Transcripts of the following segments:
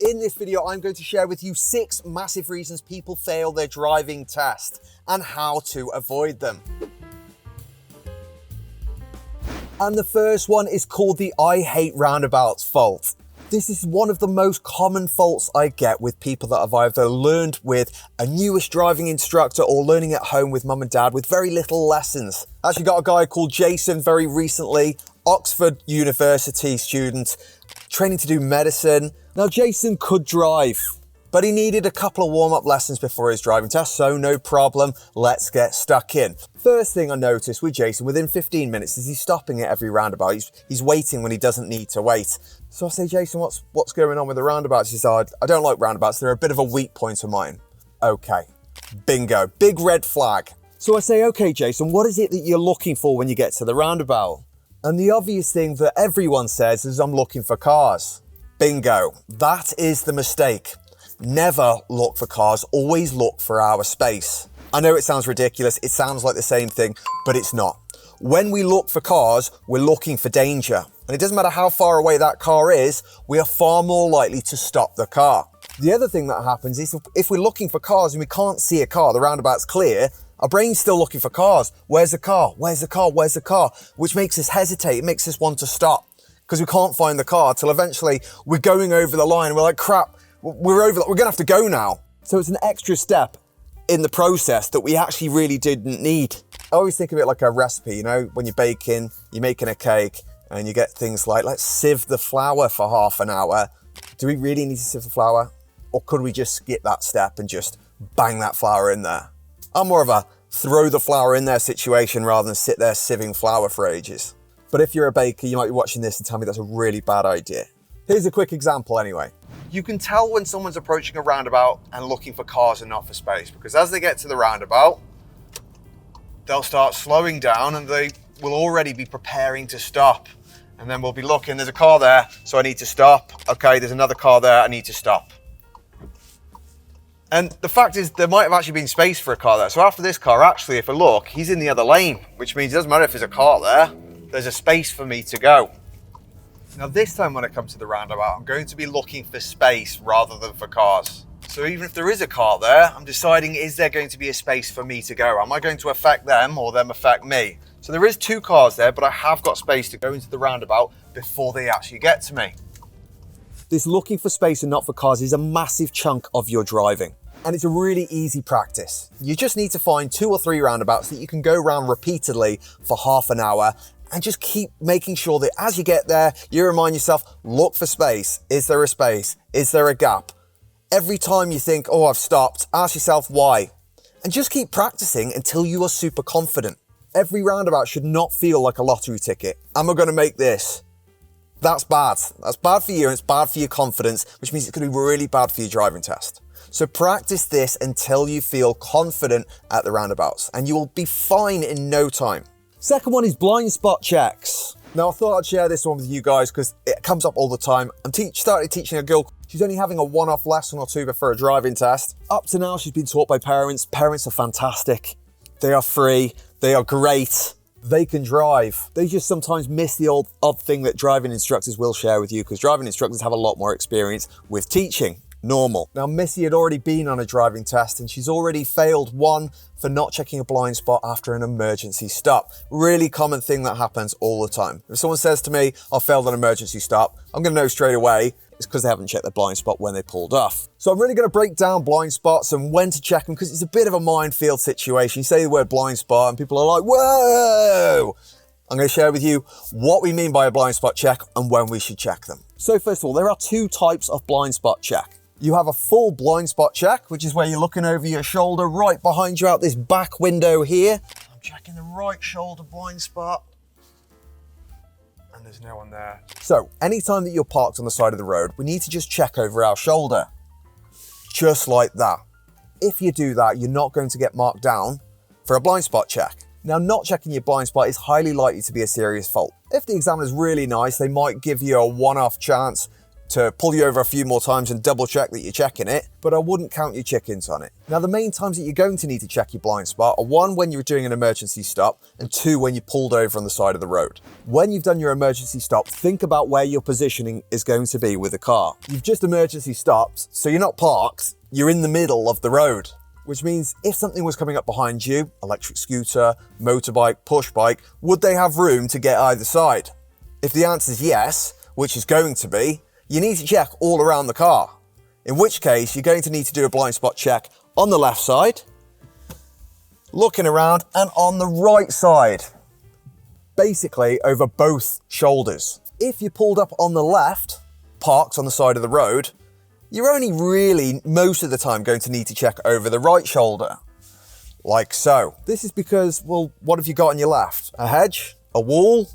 In this video, I'm going to share with you 6 massive reasons people fail their driving test and how to avoid them. And the first one is called the I hate roundabouts fault. This is one of the most common faults I get with people that have either learned with a newish driving instructor or learning at home with mum and dad with very little lessons. I actually got a guy called Jason very recently, Oxford University student, training to do medicine. Now Jason could drive, but he needed a couple of warm-up lessons before his driving test, so no problem, let's get stuck in. First thing I noticed with Jason, within 15 minutes, is he's stopping at every roundabout. He's waiting when he doesn't need to wait. So I say, Jason, what's going on with the roundabouts? He said, I don't like roundabouts, they're a bit of a weak point of mine. Okay, bingo, big red flag. So I say, okay, Jason, what is it that you're looking for when you get to the roundabout? And the obvious thing that everyone says is, I'm looking for cars. Bingo, that is the mistake. Never look for cars, always look for our space. I know it sounds ridiculous, it sounds like the same thing, but it's not. When we look for cars, we're looking for danger. And it doesn't matter how far away that car is, we are far more likely to stop the car. The other thing that happens is if we're looking for cars and we can't see a car, the roundabout's clear, our brain's still looking for cars. Where's the car? Where's the car? Where's the car? Which makes us hesitate, it makes us want to stop because we can't find the car till eventually we're going over the line and we're like, crap, we're gonna have to go now. So it's an extra step in the process that we actually really didn't need. I always think of it like a recipe, you know, when you're baking, you're making a cake and you get things like, let's sieve the flour for half an hour. Do we really need to sieve the flour? Or could we just skip that step and just bang that flour in there? I'm more of a throw the flour in there situation rather than sit there sieving flour for ages. But if you're a baker, you might be watching this and tell me that's a really bad idea. Here's a quick example anyway. You can tell when someone's approaching a roundabout and looking for cars and not for space, because as they get to the roundabout, they'll start slowing down and they will already be preparing to stop. And then we'll be looking, there's a car there, so I need to stop. Okay, there's another car there, I need to stop. And the fact is, there might have actually been space for a car there. So after this car, actually, if I look, he's in the other lane, which means it doesn't matter if there's a car there, there's a space for me to go. Now this time when I come to the roundabout, I'm going to be looking for space rather than for cars. So even if there is a car there, I'm deciding, is there going to be a space for me to go? Am I going to affect them or them affect me? So there is 2 cars there, but I have got space to go into the roundabout before they actually get to me. This looking for space and not for cars is a massive chunk of your driving. And it's a really easy practice. You just need to find 2 or 3 roundabouts that you can go around repeatedly for half an hour and just keep making sure that as you get there, you remind yourself, look for space. Is there a space? Is there a gap? Every time you think, oh, I've stopped, ask yourself why. And just keep practicing until you are super confident. Every roundabout should not feel like a lottery ticket. Am I going to make this? That's bad. That's bad for you and it's bad for your confidence, which means it's going to be really bad for your driving test. So practice this until you feel confident at the roundabouts and you will be fine in no time. Second one is blind spot checks. Now I thought I'd share this one with you guys because it comes up all the time. I'm started teaching a girl. She's only having a one-off lesson or 2 before a driving test. Up to now, she's been taught by parents. Parents are fantastic. They are free. They are great. They can drive. They just sometimes miss the odd thing that driving instructors will share with you because driving instructors have a lot more experience with teaching. Normal. Now Missy had already been on a driving test and she's already failed one for not checking a blind spot after an emergency stop. Really common thing that happens all the time. If someone says to me, I failed an emergency stop, I'm going to know straight away it's because they haven't checked their blind spot when they pulled off. So I'm really going to break down blind spots and when to check them because it's a bit of a minefield situation. You say the word blind spot and people are like, whoa! I'm going to share with you what we mean by a blind spot check and when we should check them. So first of all, there are 2 types of blind spot check. You have a full blind spot check, which is where you're looking over your shoulder right behind you out this back window here. I'm checking the right shoulder blind spot. And there's no one there. So anytime that you're parked on the side of the road, we need to just check over our shoulder. Just like that. If you do that, you're not going to get marked down for a blind spot check. Now, not checking your blind spot is highly likely to be a serious fault. If the examiner's really nice, they might give you a one-off chance to pull you over a few more times and double check that you're checking it, but I wouldn't count your chickens on it. Now, the main times that you're going to need to check your blind spot are 1, when you're doing an emergency stop, and 2, when you pulled over on the side of the road. When you've done your emergency stop, think about where your positioning is going to be with the car. You've just emergency stopped, so you're not parked, you're in the middle of the road. Which means if something was coming up behind you, electric scooter, motorbike, push bike, would they have room to get either side? If the answer is yes, which is going to be, you need to check all around the car. In which case, you're going to need to do a blind spot check on the left side, looking around, and on the right side. Basically, over both shoulders. If you pulled up on the left, parked on the side of the road, you're only really, most of the time, going to need to check over the right shoulder. Like so. This is because, well, what have you got on your left? A hedge? A wall?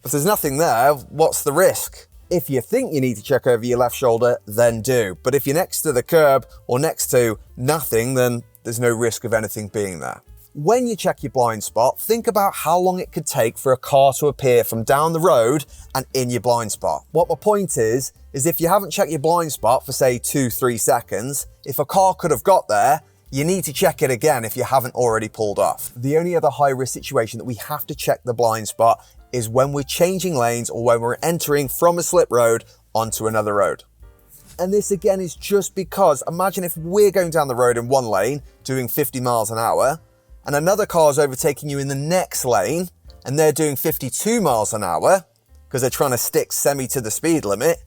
If there's nothing there, what's the risk? If you think you need to check over your left shoulder, then do. But if you're next to the curb or next to nothing, then there's no risk of anything being there. When you check your blind spot, think about how long it could take for a car to appear from down the road and in your blind spot. What my point is if you haven't checked your blind spot for say 2-3 seconds, if a car could have got there, you need to check it again if you haven't already pulled off. The only other high risk situation that we have to check the blind spot is when we're changing lanes or when we're entering from a slip road onto another road. And this again is just because, imagine if we're going down the road in one lane doing 50 miles an hour and another car is overtaking you in the next lane and they're doing 52 miles an hour because they're trying to stick semi to the speed limit.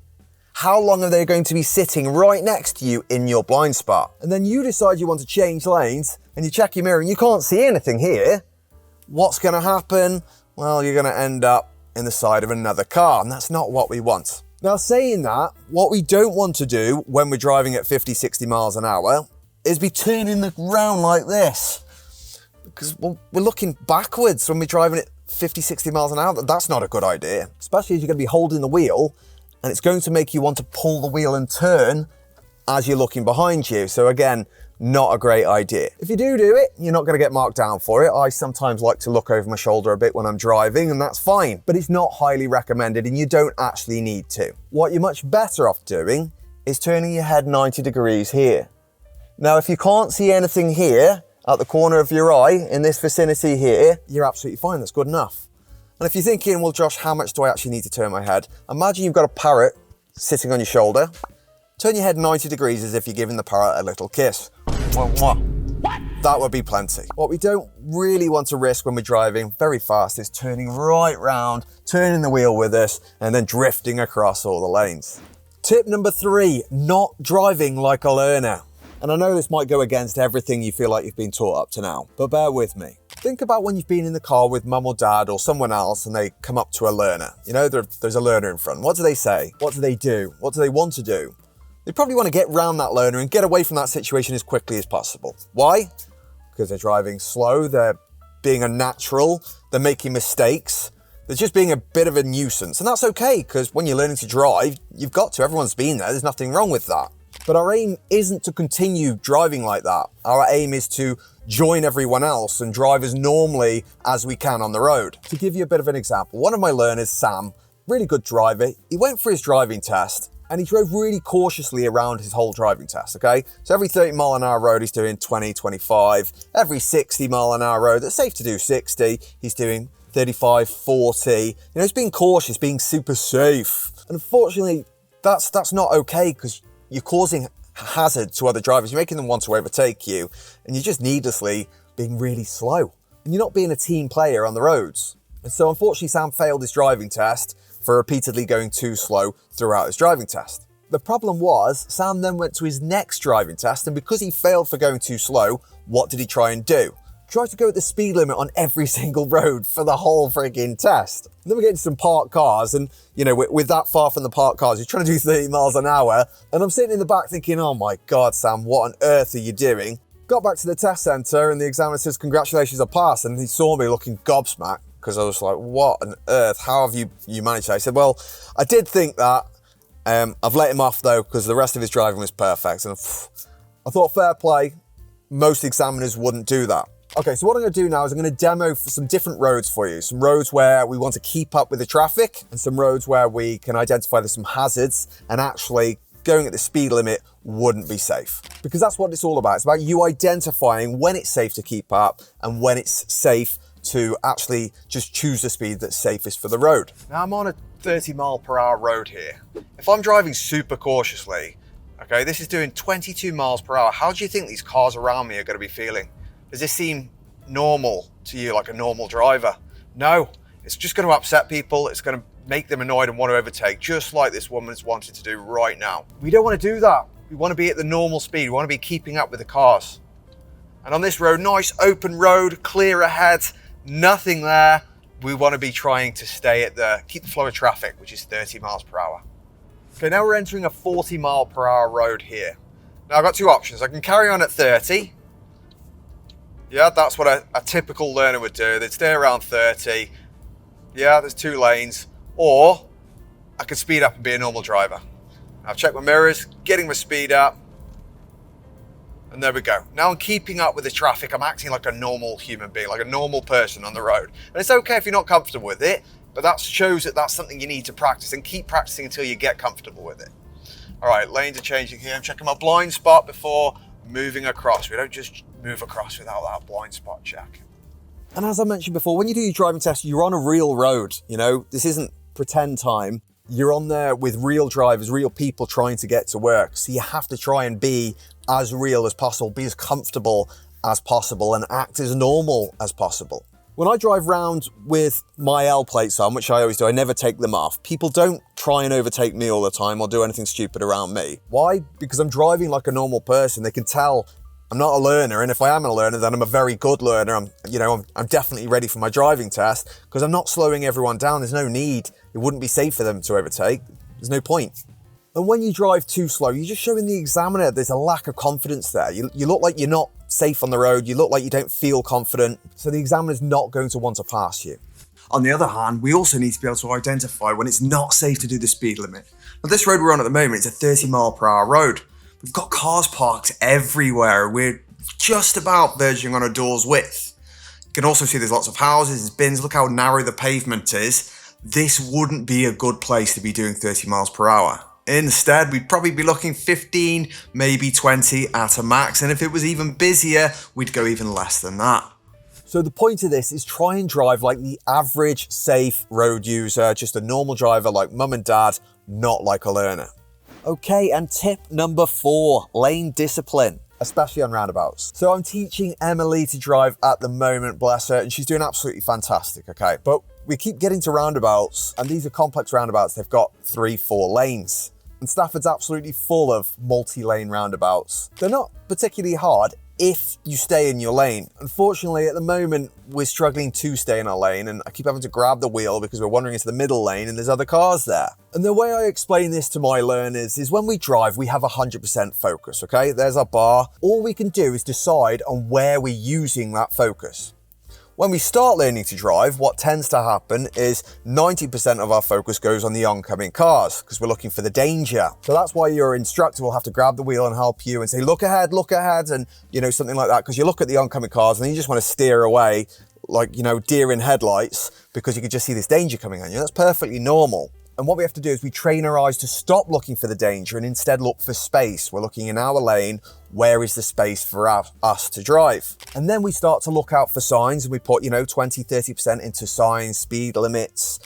How long are they going to be sitting right next to you in your blind spot? And then you decide you want to change lanes and you check your mirror and you can't see anything here. What's going to happen? Well, you're going to end up in the side of another car, and that's not what we want. Now, saying that, what we don't want to do when we're driving at 50, 60 miles an hour is be turning the round like this. Because we're looking backwards when we're driving at 50, 60 miles an hour. That's not a good idea, especially as you're going to be holding the wheel, and it's going to make you want to pull the wheel and turn as you're looking behind you. So again, not a great idea. If you do it, you're not going to get marked down for it. I sometimes like to look over my shoulder a bit when I'm driving, and that's fine, but it's not highly recommended and you don't actually need to. What you're much better off doing is turning your head 90 degrees here. Now, if you can't see anything here at the corner of your eye in this vicinity here, you're absolutely fine. That's good enough. And if you're thinking, well, Josh, how much do I actually need to turn my head? Imagine you've got a parrot sitting on your shoulder. Turn your head 90 degrees as if you're giving the parrot a little kiss. What? That would be plenty. What we don't really want to risk when we're driving very fast is turning right round, turning the wheel with us, and then drifting across all the lanes. Tip number 3, not driving like a learner. And I know this might go against everything you feel like you've been taught up to now, but bear with me. Think about when you've been in the car with mum or dad or someone else and they come up to a learner. You know, there's a learner in front. What do they say? What do they do? What do they want to do? They probably want to get round that learner and get away from that situation as quickly as possible. Why? Because they're driving slow, they're being unnatural, they're making mistakes, they're just being a bit of a nuisance. And that's okay, because when you're learning to drive, you've got to, everyone's been there's nothing wrong with that. But our aim isn't to continue driving like that. Our aim is to join everyone else and drive as normally as we can on the road. To give you a bit of an example, one of my learners, Sam, really good driver, he went for his driving test and he drove really cautiously around his whole driving test, okay? So every 30 mile an hour road, he's doing 20, 25. Every 60 mile an hour road, that's safe to do 60, he's doing 35, 40. You know, he's being cautious, being super safe. And unfortunately, that's not okay, because you're causing hazard to other drivers. You're making them want to overtake you, and you're just needlessly being really slow. And you're not being a team player on the roads. And so unfortunately, Sam failed his driving test for repeatedly going too slow throughout his driving test. The problem was, Sam then went to his next driving test, and because he failed for going too slow, what did he try and do? Try to go at the speed limit on every single road for the whole frigging test. And then we get into some parked cars, and you know, with that far from the parked cars, you're trying to do 30 miles an hour, and I'm sitting in the back thinking, oh my God, Sam, what on earth are you doing? Got back to the test centre, and the examiner says, congratulations, I passed, and he saw me looking gobsmacked, because I was like, what on earth, how have you managed that? I said, well, I did think that, I've let him off though, because the rest of his driving was perfect, and I thought, fair play, most examiners wouldn't do that. Okay, so what I'm gonna do now is I'm gonna demo for some different roads for you. Some roads where we want to keep up with the traffic and some roads where we can identify there's some hazards and actually going at the speed limit wouldn't be safe. Because that's what it's all about. It's about you identifying when it's safe to keep up and when it's safe to actually just choose the speed that's safest for the road. Now I'm on a 30-mile-per-hour road here. If I'm driving super cautiously, okay, this is doing 22 miles per hour. How do you think these cars around me are going to be feeling? Does this seem normal to you, like a normal driver? No, it's just going to upset people. It's going to make them annoyed and want to overtake, just like this woman's wanting to do right now. We don't want to do that. We want to be at the normal speed. We want to be keeping up with the cars. And on this road, nice open road, clear ahead, nothing there. We want to be trying to stay at keep the flow of traffic, which is 30 miles per hour. Okay, now we're entering a 40 mile per hour road here. Now I've got two options. I can carry on at 30. Yeah, that's what a typical learner would do. They'd stay around 30. Yeah, there's two lanes. Or I could speed up and be a normal driver. I've checked my mirrors, getting my speed up. And there we go. Now I'm keeping up with the traffic. I'm acting like a normal human being, like a normal person on the road. And it's okay if you're not comfortable with it, but that shows that that's something you need to practice, and keep practicing until you get comfortable with it. All right, lanes are changing here. I'm checking my blind spot before moving across. We don't just move across without that blind spot check. And as I mentioned before, when you do your driving test, you're on a real road. You know, this isn't pretend time. You're on there with real drivers, real people trying to get to work. So you have to try and be as real as possible, be as comfortable as possible, and act as normal as possible. When I drive round with my L plates on, which I always do, I never take them off. People don't try and overtake me all the time or do anything stupid around me. Why? Because I'm driving like a normal person. They can tell I'm not a learner, and if I am a learner, then I'm a very good learner. I'm definitely ready for my driving test because I'm not slowing everyone down. There's no need. It wouldn't be safe for them to overtake. There's no point. And when you drive too slow, you're just showing the examiner there's a lack of confidence there. You look like you're not safe on the road. You look like you don't feel confident. So the examiner's not going to want to pass you. On the other hand, we also need to be able to identify when it's not safe to do the speed limit. Now, this road we're on at the moment is a 30 mile per hour road. We've got cars parked everywhere. We're just about verging on a door's width. You can also see there's lots of houses, there's bins. Look how narrow the pavement is. This wouldn't be a good place to be doing 30 miles per hour. Instead, we'd probably be looking 15, maybe 20 at a max. And if it was even busier, we'd go even less than that. So the point of this is try and drive like the average safe road user, just a normal driver like mum and dad, not like a learner. Okay, and tip number 4, lane discipline, especially on roundabouts. So I'm teaching Emily to drive at the moment, bless her, and she's doing absolutely fantastic, okay? But we keep getting to roundabouts, and these are complex roundabouts. They've got 3-4 lanes. And Stafford's absolutely full of multi-lane roundabouts. They're not particularly hard if you stay in your lane. Unfortunately, at the moment, we're struggling to stay in our lane, and I keep having to grab the wheel because we're wandering into the middle lane and there's other cars there. And the way I explain this to my learners is when we drive, we have 100% focus, okay? There's our bar. All we can do is decide on where we're using that focus. When we start learning to drive, what tends to happen is 90% of our focus goes on the oncoming cars because we're looking for the danger. So that's why your instructor will have to grab the wheel and help you and say, look ahead, and something like that, because you look at the oncoming cars and then you just want to steer away like, deer in headlights because you can just see this danger coming on you. That's perfectly normal. And what we have to do is we train our eyes to stop looking for the danger and instead look for space. We're looking in our lane, where is the space for us to drive? And then we start to look out for signs and we put, 20, 30% into signs, speed limits,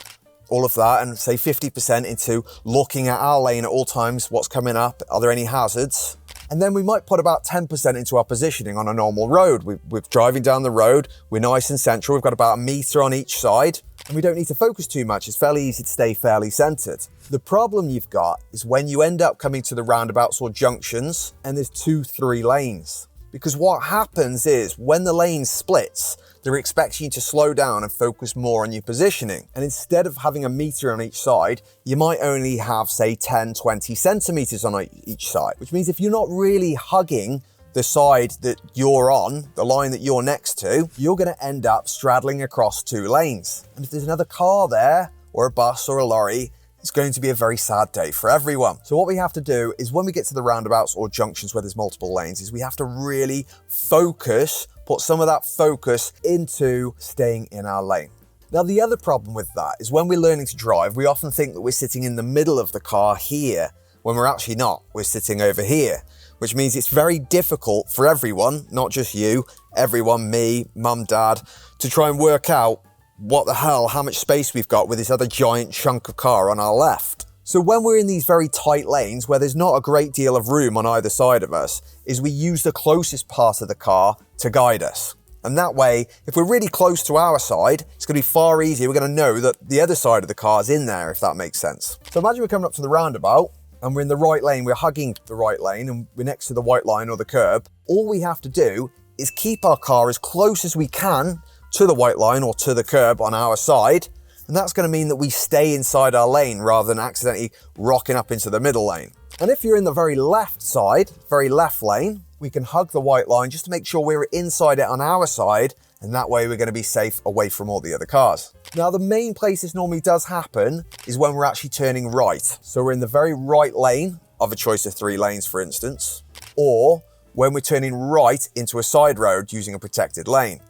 all of that, and say 50% into looking at our lane at all times, what's coming up, are there any hazards? And then we might put about 10% into our positioning on a normal road. We're driving down the road, we're nice and central, we've got about 1 meter on each side, and we don't need to focus too much. It's fairly easy to stay fairly centered. The problem you've got is when you end up coming to the roundabouts or junctions and there's 2-3 lanes. Because what happens is when the lane splits, they're expecting you to slow down and focus more on your positioning. And instead of having 1 meter on each side, you might only have, say, 10, 20 centimeters on each side, which means if you're not really hugging the side that you're on, the line that you're next to, you're going to end up straddling across 2 lanes. And if there's another car there, or a bus or a lorry, it's going to be a very sad day for everyone. So what we have to do is when we get to the roundabouts or junctions where there's multiple lanes is we have to really focus, put some of that focus into staying in our lane. Now, the other problem with that is when we're learning to drive, we often think that we're sitting in the middle of the car here, when we're actually not. We're sitting over here, which means it's very difficult for everyone, not just you, everyone, me, mum, dad, to try and work out what the hell, how much space we've got with this other giant chunk of car on our left. So when we're in these very tight lanes where there's not a great deal of room on either side of us, is we use the closest part of the car to guide us. And that way, if we're really close to our side, it's going to be far easier. We're going to know that the other side of the car is in there, if that makes sense. So imagine we're coming up to the roundabout and we're in the right lane, we're hugging the right lane and we're next to the white line or the curb. All we have to do is keep our car as close as we can to the white line or to the curb on our side. And that's going to mean that we stay inside our lane rather than accidentally rocking up into the middle lane. And if you're in the very left side, very left lane, we can hug the white line just to make sure we're inside it on our side, and that way we're going to be safe away from all the other cars. Now, the main place this normally does happen is when we're actually turning right. So we're in the very right lane of a choice of 3 lanes, for instance, or when we're turning right into a side road using a protected lane.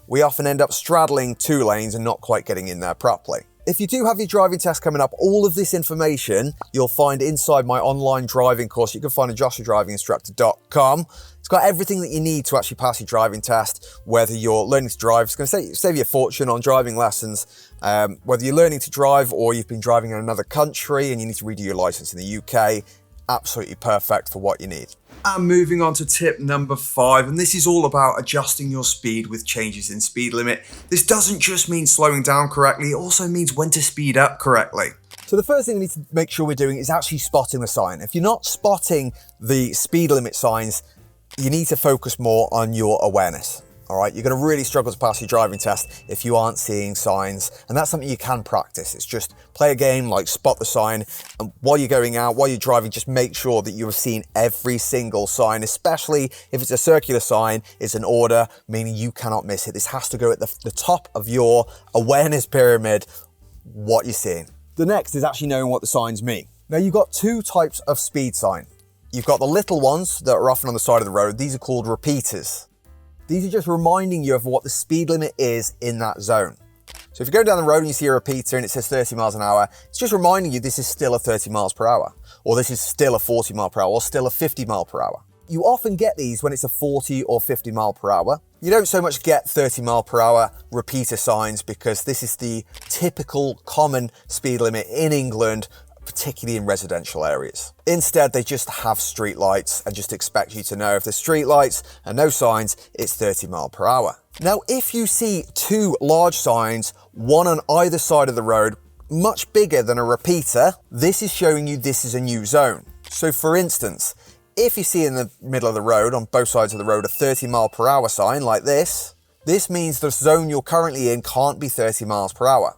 We often end up straddling 2 lanes and not quite getting in there properly. If you do have your driving test coming up, all of this information you'll find inside my online driving course. You can find it at joshuadrivinginstructor.com. It's got everything that you need to actually pass your driving test, whether you're learning to drive. It's going to save you a fortune on driving lessons. Whether you're learning to drive or you've been driving in another country and you need to redo your license in the UK, absolutely perfect for what you need. And moving on to tip number 5, and this is all about adjusting your speed with changes in speed limit. This doesn't just mean slowing down correctly, it also means when to speed up correctly. So the first thing we need to make sure we're doing is actually spotting the sign. If you're not spotting the speed limit signs, you need to focus more on your awareness. All right, you're going to really struggle to pass your driving test if you aren't seeing signs, and that's something you can practice. It's just play a game like spot the sign, and while you're going out, while you're driving, just make sure that you have seen every single sign, especially if it's a circular sign, it's an order, meaning you cannot miss it. This has to go at the top of your awareness pyramid, what you're seeing. The next is actually knowing what the signs mean. Now, you've got 2 types of speed sign. You've got the little ones that are often on the side of the road. These are called repeaters. These are just reminding you of what the speed limit is in that zone. So if you're going down the road and you see a repeater and it says 30 miles an hour, it's just reminding you this is still a 30 miles per hour, or this is still a 40 mile per hour, or still a 50 mile per hour. You often get these when it's a 40 or 50 mile per hour. You don't so much get 30 mile per hour repeater signs because this is the typical common speed limit in England, particularly in residential areas. Instead, they just have street lights and just expect you to know if there's street lights and no signs, it's 30 mile per hour. Now, if you see 2 large signs, one on either side of the road, much bigger than a repeater, this is showing you this is a new zone. So for instance, if you see in the middle of the road, on both sides of the road, a 30 mile per hour sign like this means the zone you're currently in can't be 30 miles per hour.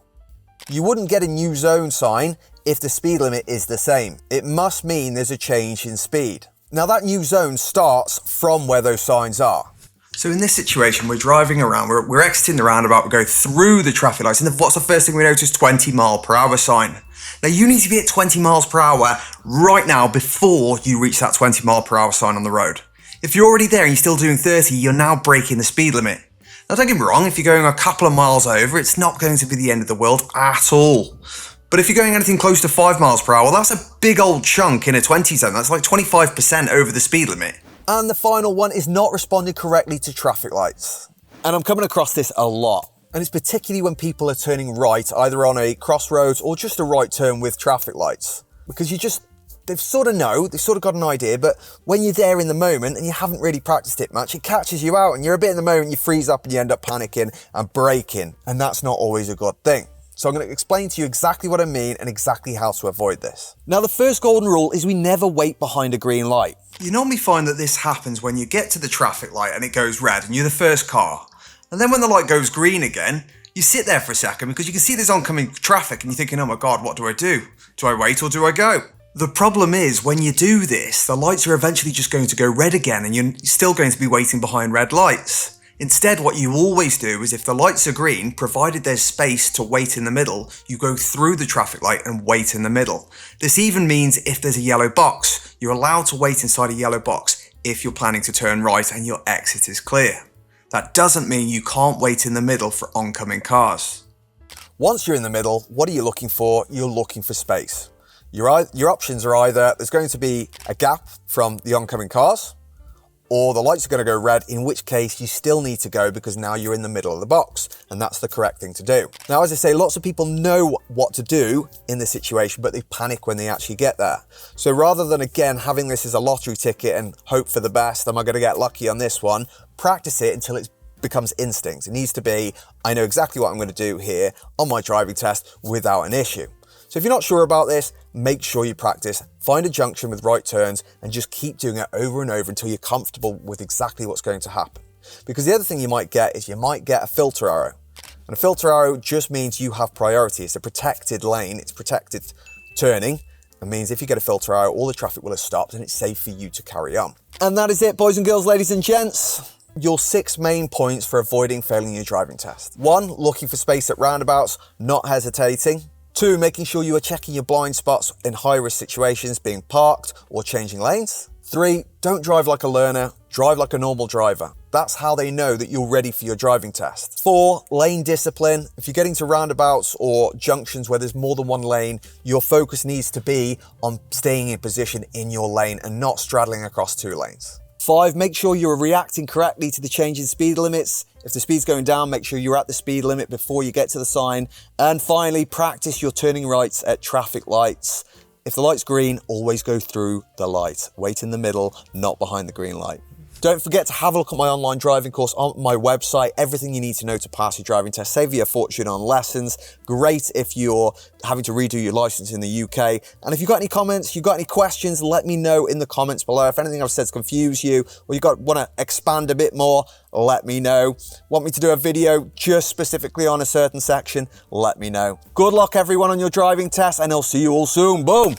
You wouldn't get a new zone sign if the speed limit is the same. It must mean there's a change in speed. Now, that new zone starts from where those signs are. So in this situation, we're driving around, we're exiting the roundabout, we go through the traffic lights, and what's the first thing we notice? 20 mile per hour sign. Now, you need to be at 20 miles per hour right now before you reach that 20 mile per hour sign on the road. If you're already there and you're still doing 30, you're now breaking the speed limit. Now, don't get me wrong, if you're going a couple of miles over, it's not going to be the end of the world at all. But if you're going anything close to 5 miles per hour, that's a big old chunk in a 20 zone. That's like 25% over the speed limit. And the final one is not responding correctly to traffic lights. And I'm coming across this a lot. And it's particularly when people are turning right, either on a crossroads or just a right turn with traffic lights. Because they've sort of got an idea, but when you're there in the moment and you haven't really practiced it much, it catches you out and you're a bit in the moment, you freeze up and you end up panicking and braking. And that's not always a good thing. So I'm going to explain to you exactly what I mean and exactly how to avoid this. Now, the first golden rule is we never wait behind a green light. You normally find that this happens when you get to the traffic light and it goes red and you're the first car. And then when the light goes green again, you sit there for a second because you can see there's oncoming traffic and you're thinking, oh my God, what do I do? Do I wait or do I go? The problem is when you do this, the lights are eventually just going to go red again and you're still going to be waiting behind red lights. Instead, what you always do is if the lights are green, provided there's space to wait in the middle, you go through the traffic light and wait in the middle. This even means if there's a yellow box, you're allowed to wait inside a yellow box if you're planning to turn right and your exit is clear. That doesn't mean you can't wait in the middle for oncoming cars. Once you're in the middle, what are you looking for? You're looking for space. Your options are either there's going to be a gap from the oncoming cars, or the lights are going to go red, in which case you still need to go because now you're in the middle of the box, and that's the correct thing to do. Now, as I say, lots of people know what to do in this situation, but they panic when they actually get there. So rather than, again, having this as a lottery ticket and hope for the best, am I going to get lucky on this one? Practice it until it becomes instinct. It needs to be, I know exactly what I'm going to do here on my driving test without an issue. So if you're not sure about this, make sure you practice, find a junction with right turns, and just keep doing it over and over until you're comfortable with exactly what's going to happen. Because the other thing you might get is you might get a filter arrow. And a filter arrow just means you have priority. It's a protected lane, it's protected turning. It means if you get a filter arrow, all the traffic will have stopped and it's safe for you to carry on. And that is it, boys and girls, ladies and gents. Your 6 main points for avoiding failing your driving test. 1, looking for space at roundabouts, not hesitating. 2, making sure you are checking your blind spots in high-risk situations, being parked or changing lanes. 3, don't drive like a learner, drive like a normal driver. That's how they know that you're ready for your driving test. 4, lane discipline. If you're getting to roundabouts or junctions where there's more than one lane, your focus needs to be on staying in position in your lane and not straddling across 2 lanes. 5, make sure you're reacting correctly to the change in speed limits. If the speed's going down, make sure you're at the speed limit before you get to the sign. And finally, practice your turning rights at traffic lights. If the light's green, always go through the light. Wait in the middle, not behind the green light. Don't forget to have a look at my online driving course on my website. Everything you need to know to pass your driving test. Save you a fortune on lessons. Great if you're having to redo your license in the UK. And if you've got any comments, you've got any questions, let me know in the comments below. If anything I've said's confused you, or you want to expand a bit more, let me know. Want me to do a video just specifically on a certain section? Let me know. Good luck everyone on your driving test, and I'll see you all soon. Boom!